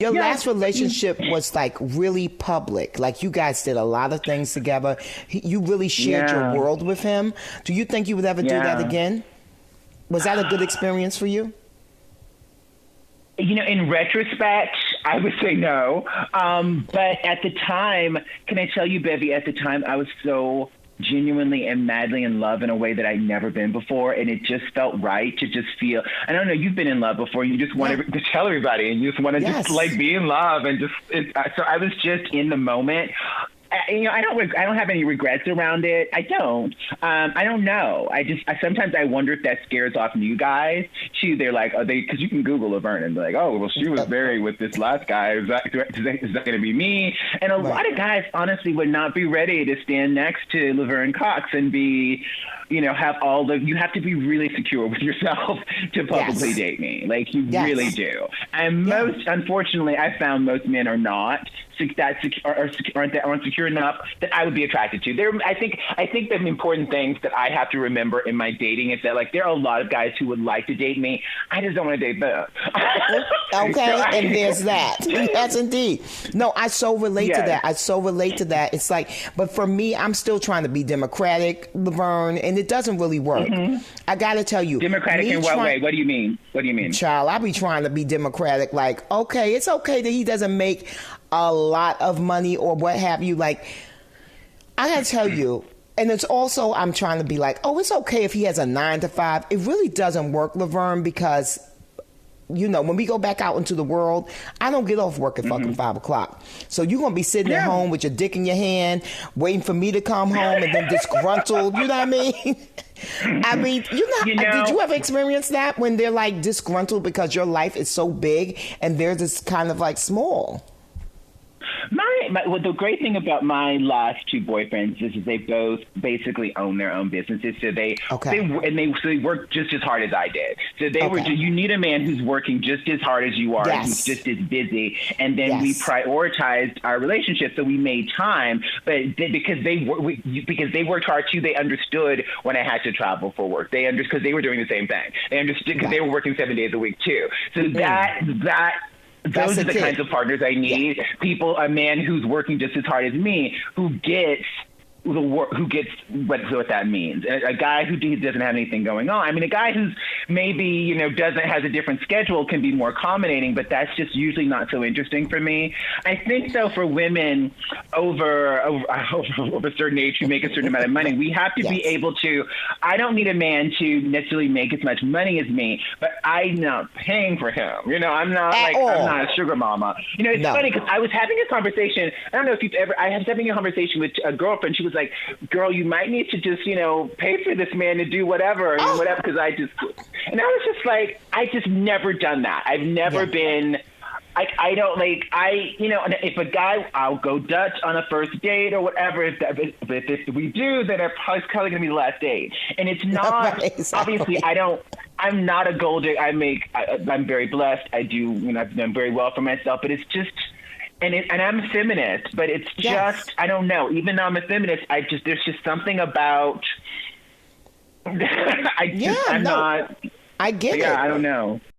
Your last relationship was like really public. Like you guys did a lot of things together. You really shared your world with him. Do you think you would ever do that again? Was that a good experience for you? You know, in retrospect, I would say no. But at the time, can I tell you, Bevy, at the time, I was so genuinely and madly in love in a way that I'd never been before. And it just felt right to just feel, I don't know, you've been in love before. You just want to tell everybody and you just want to just like be in love. And so I was just in the moment. You know, I don't have any regrets around it. I don't. I don't know. Sometimes I wonder if that scares off new guys too. They're like, because you can Google Laverne and be like, oh, well, she was married with this last guy. Is that going to be me? And a lot of guys honestly would not be ready to stand next to Laverne Cox and be, you know, you have to be really secure with yourself to publicly date me. Like you really do. And unfortunately, I found most men are not aren't secure enough that I would be attracted to. I think the important things that I have to remember in my dating is that like there are a lot of guys who would like to date me. I just don't want to date them. Okay, and there's that. Yes, indeed. No, I so relate to that. I so relate to that. It's like, but for me, I'm still trying to be democratic, Laverne, and it doesn't really work. I got to tell you. Democratic in what way? What do you mean? What do you mean? Child, I be trying to be democratic. Like, okay, it's okay that he doesn't make a lot of money or what have you. Like, I gotta tell you, and it's also, I'm trying to be like, oh, it's okay if he has a 9 to 5. It really doesn't work, Laverne, because, you know, when we go back out into the world, I don't get off work at fucking 5 o'clock. So you're going to be sitting at home with your dick in your hand, waiting for me to come home and then disgruntled. You know what I mean? I mean, did you ever experience that when they're like disgruntled because your life is so big and they're just kind of like small? Well, the great thing about my last two boyfriends is they both basically own their own businesses. So they work just as hard as I did. So you need a man who's working just as hard as you are, and who's just as busy. And then we prioritized our relationship, so we made time. But because they worked hard too, they understood when I had to travel for work. They understood because they were doing the same thing. They understood because they were working 7 days a week too. So those are the kinds of partners I need. A man who's working just as hard as me, who gets what that means. A guy who doesn't have anything going on. I mean, a guy who's maybe, has a different schedule can be more accommodating, but that's just usually not so interesting for me. I think, though, for women over a certain age who make a certain amount of money, we have to be able to, I don't need a man to necessarily make as much money as me, but I'm not paying for him. I'm not I'm not a sugar mama. It's funny because I was having a conversation. I don't know if I was having a conversation with a girlfriend. She was like, girl, you might need to just, pay for this man to do whatever, because and I was just like, I just never done that. I've never been, if a guy, I'll go Dutch on a first date or whatever. If we do, then it's probably going to be the last date. And it's not, obviously, I'm not a gold digger. I'm very blessed. I do, I've done very well for myself, but it's just, and I'm a feminist, but it's just, I don't know. Even though I'm a feminist, there's just something about, I get it. I don't know.